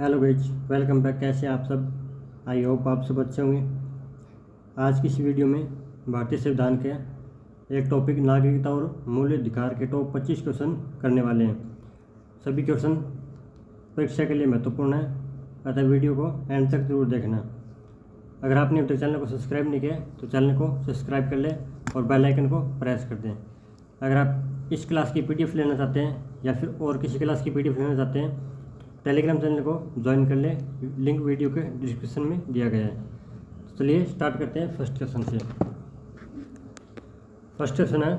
Hello guys, welcome back. कैसे हैं आप सब? आई होप आप सब अच्छे होंगे। आज की इस वीडियो में भारतीय संविधान के एक टॉपिक नागरिकता और मूल अधिकार के टॉप 25 क्वेश्चन करने वाले हैं। सभी क्वेश्चन परीक्षा के लिए महत्वपूर्ण है, अतः वीडियो को एंड तक जरूर देखना। अगर आपने अब तक चैनल को सब्सक्राइब नहीं किया तो चैनल को सब्सक्राइब कर लें और बेल आइकन को प्रेस कर दें। अगर आप इस क्लास की पीडीएफ लेना चाहते हैं या फिर और किसी क्लास की पीडीएफ लेना चाहते हैं, टेलीग्राम चैनल को ज्वाइन कर लें। लिंक वीडियो के डिस्क्रिप्शन में दिया गया है। तो चलिए स्टार्ट करते हैं फर्स्ट क्वेश्चन से। फर्स्ट क्वेश्चन है,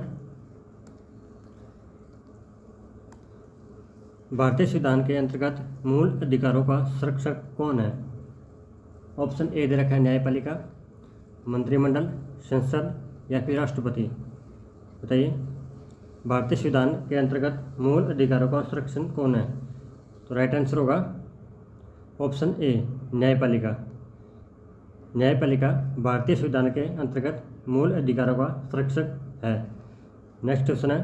भारतीय संविधान के अंतर्गत मूल अधिकारों का संरक्षक कौन है? ऑप्शन ए दे रखा है न्यायपालिका, मंत्रिमंडल, संसद या फिर राष्ट्रपति। बताइए, भारतीय संविधान के अंतर्गत मूल अधिकारों का संरक्षण कौन है? तो राइट आंसर होगा ऑप्शन ए न्यायपालिका। न्यायपालिका भारतीय संविधान के अंतर्गत मूल अधिकारों का संरक्षक है। नेक्स्ट क्वेश्चन है,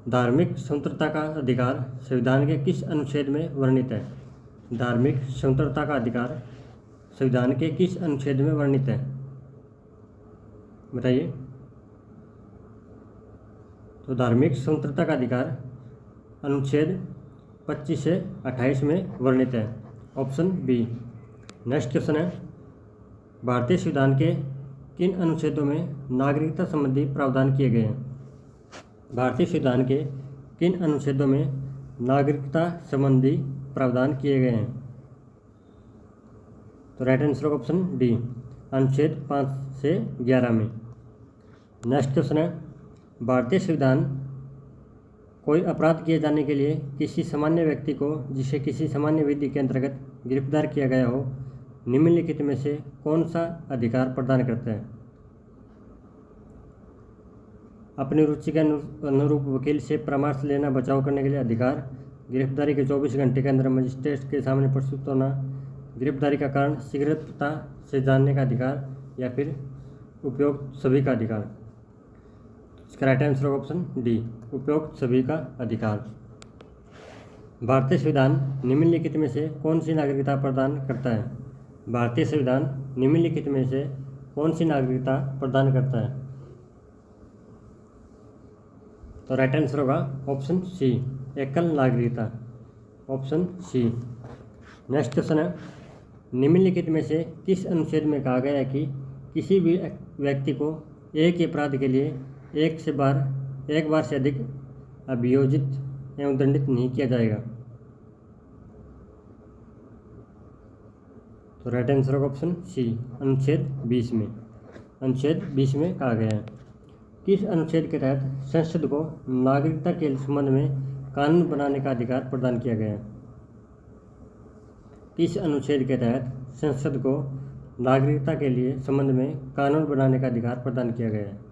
धार्मिक स्वतंत्रता का अधिकार संविधान के किस अनुच्छेद में वर्णित है? धार्मिक स्वतंत्रता का अधिकार संविधान के किस अनुच्छेद में वर्णित है? बताइए। तो धार्मिक स्वतंत्रता का अधिकार अनुच्छेद 25 से 28 में वर्णित है। Option B. नेक्स्ट क्वेश्चन है, भारतीय संविधान के किन अनुच्छेदों में नागरिकता संबंधी प्रावधान किए गए हैं? भारतीय संविधान के किन अनुच्छेदों में नागरिकता संबंधी प्रावधान किए गए हैं? तो राइट आंसर ऑप्शन डी, अनुच्छेद 5 से 11 में। नेक्स्ट क्वेश्चन है, भारतीय संविधान कोई अपराध किए जाने के लिए किसी सामान्य व्यक्ति को जिसे किसी सामान्य विधि के अंतर्गत गिरफ्तार किया गया हो, निम्नलिखित में से कौन सा अधिकार प्रदान करता है? अपनी रुचि के अनुरूप वकील से परामर्श लेना, बचाव करने के लिए अधिकार, गिरफ्तारी के 24 घंटे के अंदर मजिस्ट्रेट के सामने प्रस्तुत होना, गिरफ्तारी का कारण शीघ्रता से जानने का अधिकार या फिर उपयुक्त सभी का अधिकार। इसका राइट आंसर ऑप्शन डी, उपयुक्त सभी का अधिकार। भारतीय संविधान निम्नलिखित में से कौन सी नागरिकता प्रदान करता है? भारतीय संविधान निम्नलिखित में से कौन सी नागरिकता प्रदान करता है? तो राइट आंसर होगा ऑप्शन सी, एकल नागरिकता। Option C. नेक्स्ट क्वेश्चन है, निम्नलिखित में से किस अनुच्छेद में कहा गया है कि किसी भी व्यक्ति को एक ही अपराध के लिए एक बार से अधिक अभियोजित एवं दंडित नहीं किया जाएगा? तो राइट आंसर होगा ऑप्शन सी, अनुच्छेद 20 में। अनुच्छेद 20 में कहा गया है, किस अनुच्छेद के तहत संसद को नागरिकता के संबंध में कानून बनाने का अधिकार प्रदान किया गया है? किस अनुच्छेद के तहत संसद को नागरिकता के लिए संबंध में कानून बनाने का अधिकार प्रदान किया गया है?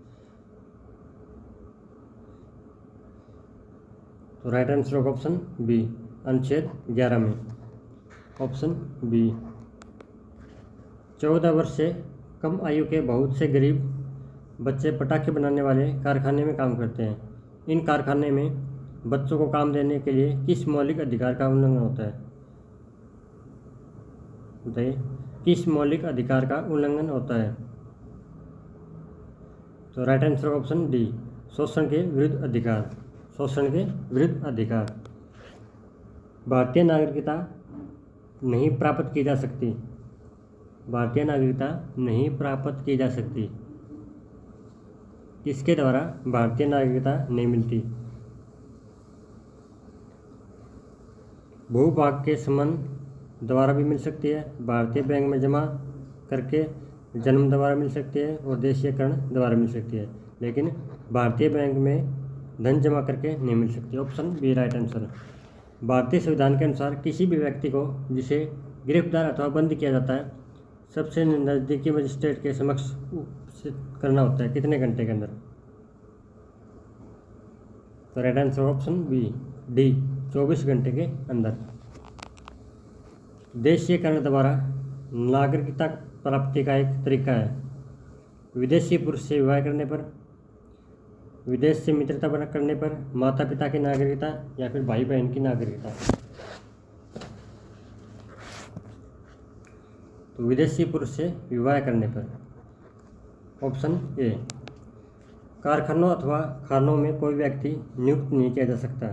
तो राइट आंसर होगा ऑप्शन बी, अनुच्छेद 11 में। Option B. 14 वर्ष से कम आयु के बहुत से गरीब बच्चे पटाखे बनाने वाले कारखाने में काम करते हैं। इन कारखाने में बच्चों को काम देने के लिए किस मौलिक अधिकार का उल्लंघन होता है? बताइए, किस मौलिक अधिकार का उल्लंघन होता है? तो राइट आंसर ऑप्शन डी, शोषण के विरुद्ध अधिकार। शोषण के विरुद्ध अधिकार। भारतीय नागरिकता नहीं प्राप्त की जा सकती। भारतीय नागरिकता नहीं प्राप्त की जा सकती। किसके द्वारा भारतीय नागरिकता नहीं मिलती? भूभाग के संबंध द्वारा भी मिल सकती है, भारतीय बैंक में जमा करके जन्म द्वारा मिल सकती है और देशीयकरण द्वारा मिल सकती है, लेकिन भारतीय बैंक में धन जमा करके नहीं मिल सकती। Option B right answer. भारतीय संविधान के अनुसार किसी भी व्यक्ति को जिसे गिरफ्तार अथवा बंद किया जाता है, सबसे नज़दीकी मजिस्ट्रेट के समक्ष करना होता है कितने घंटे के अंदर? तो right answer option B D, 24 घंटे के अंदर। देशीयकरण द्वारा नागरिकता प्राप्ति का एक तरीका है विदेशी पुरुष से विवाह करने पर, विदेश से मित्रता करने पर, माता पिता की नागरिकता या फिर भाई बहन की नागरिकता। तो विदेशी पुरुष से विवाह करने पर। ऑप्शन ए, कारखानों अथवा खानों में कोई व्यक्ति नियुक्त नहीं किया जा सकता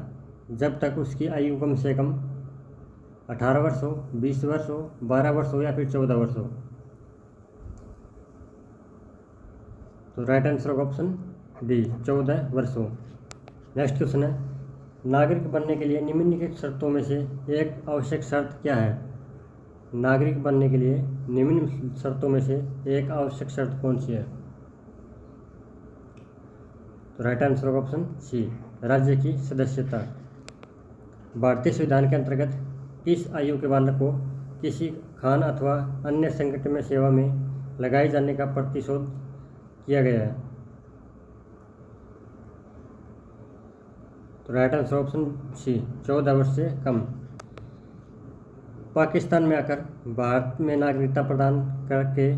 जब तक उसकी आयु कम से कम 18 वर्ष हो, 20 वर्ष हो, 12 वर्ष हो या फिर 14 वर्ष हो। तो राइट आंसर होगा ऑप्शन डी, 14 वर्ष हो। नेक्स्ट क्वेश्चन है, नागरिक बनने के लिए निम्नलिखित शर्तों में से एक आवश्यक शर्त क्या है? नागरिक बनने के लिए निम्न शर्तों में से एक आवश्यक शर्त कौन सी है? तो राइट आंसर होगा ऑप्शन सी, राज्य की सदस्यता। भारतीय संविधान के अंतर्गत किस आयु के बालक को किसी खान अथवा अन्य संगठन में सेवा में लगाए जाने का प्रतिशोध किया गया है? तो राइट आंसर ऑप्शन सी, 14 वर्ष से कम। पाकिस्तान में आकर भारत में नागरिकता प्रदान करके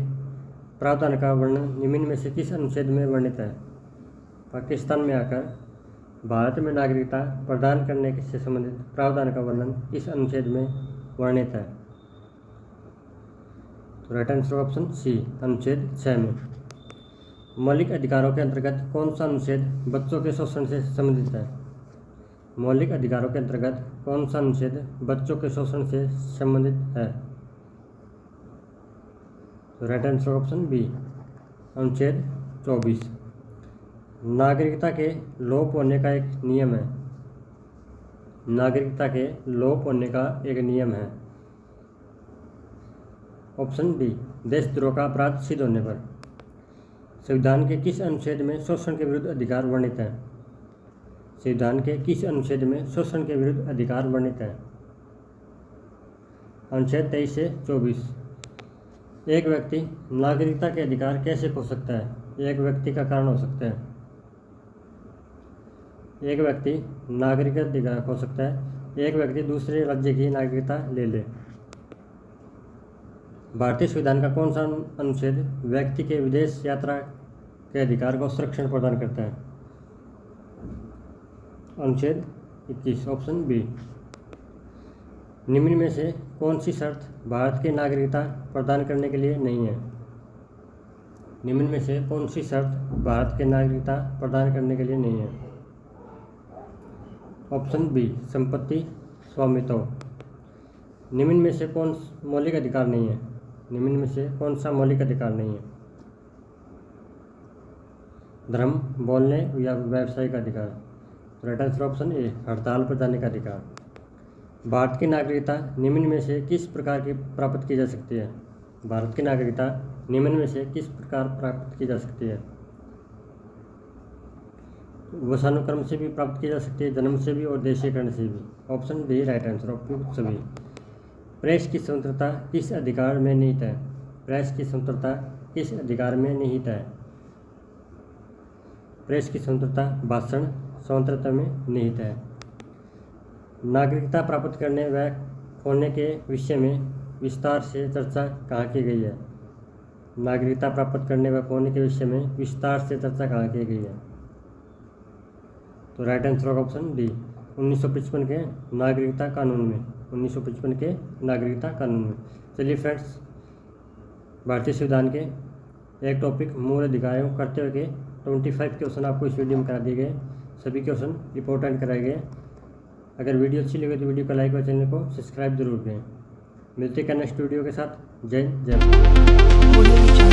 प्रावधान का वर्णन निम्न में से किस अनुच्छेद में वर्णित है? पाकिस्तान में आकर भारत में नागरिकता प्रदान करने से संबंधित प्रावधान का वर्णन किस अनुच्छेद में वर्णित है? तो राइट आंसर ऑप्शन सी, अनुच्छेद 6 में। मौलिक अधिकारों के अंतर्गत कौन सा अनुच्छेद बच्चों के शोषण से संबंधित है? मौलिक अधिकारों के अंतर्गत कौन सा अनुच्छेद बच्चों के शोषण से संबंधित है? तो राइट आंसर ऑप्शन बी, अनुच्छेद 24। नागरिकता के लोप होने का एक नियम है। नागरिकता के लोप होने का एक नियम है। ऑप्शन डी, देशद्रोह का अपराध सिद्ध होने पर। संविधान के किस अनुच्छेद में शोषण के विरुद्ध अधिकार वर्णित है? संविधान के किस अनुच्छेद में शोषण के विरुद्ध अधिकार वर्णित है? अनुच्छेद 23 से 24। एक व्यक्ति नागरिकता के अधिकार कैसे खो सकता है? एक व्यक्ति का कारण हो सकता है। एक व्यक्ति नागरिकता अधिकार खो सकता है, एक व्यक्ति दूसरे राज्य की नागरिकता ले ले। भारतीय संविधान का कौन सा अनुच्छेद व्यक्ति के विदेश यात्रा के अधिकार को संरक्षण प्रदान करता है? अनुच्छेद 21, ऑप्शन बी। निम्न में से कौन सी शर्त भारत की नागरिकता प्रदान करने के लिए नहीं है? निम्न में से कौन सी शर्त भारत की नागरिकता प्रदान करने के लिए नहीं है? ऑप्शन बी, संपत्ति स्वामित्व। निम्न में से कौन मौलिक अधिकार नहीं है? निम्न में से कौन सा मौलिक अधिकार नहीं है? धर्म, बोलने या व्यावसायिक अधिकार। राइट आंसर ऑप्शन ए, हड़ताल पर जाने का अधिकार। भारत की नागरिकता निम्न में से किस प्रकार की प्राप्त की जा सकती है? भारत की नागरिकता निम्न में से किस प्रकार प्राप्त की जा सकती है? वंशानुक्रम से भी प्राप्त की जा सकती है, जन्म से भी और देशीकरण से भी। Option D, right answer option सभी। प्रेस की स्वतंत्रता किस अधिकार में निहित है? प्रेस की स्वतंत्रता किस अधिकार में निहित है? प्रेस की स्वतंत्रता भाषण स्वतंत्रता में निहित है। नागरिकता प्राप्त करने व खोने के विषय में विस्तार से चर्चा कहाँ की गई है? नागरिकता प्राप्त करने व खोने के विषय में विस्तार से चर्चा कहाँ की गई है? तो राइट आंसर होगा ऑप्शन डी, 1955 के नागरिकता कानून में। 1955 के नागरिकता कानून में। चलिए फ्रेंड्स, भारतीय संविधान के एक टॉपिक मूल अधिकारों करते हुए 25 क्वेश्चन आपको इस वीडियो में करा दिए गए। सभी क्वेश्चन इंपॉर्टेंट कराए गए। अगर वीडियो अच्छी लगे तो वीडियो को लाइक और चैनल को सब्सक्राइब जरूर करें। मिलते हैं नेक्स्ट वीडियो के साथ। जय हिंद, जय भारत।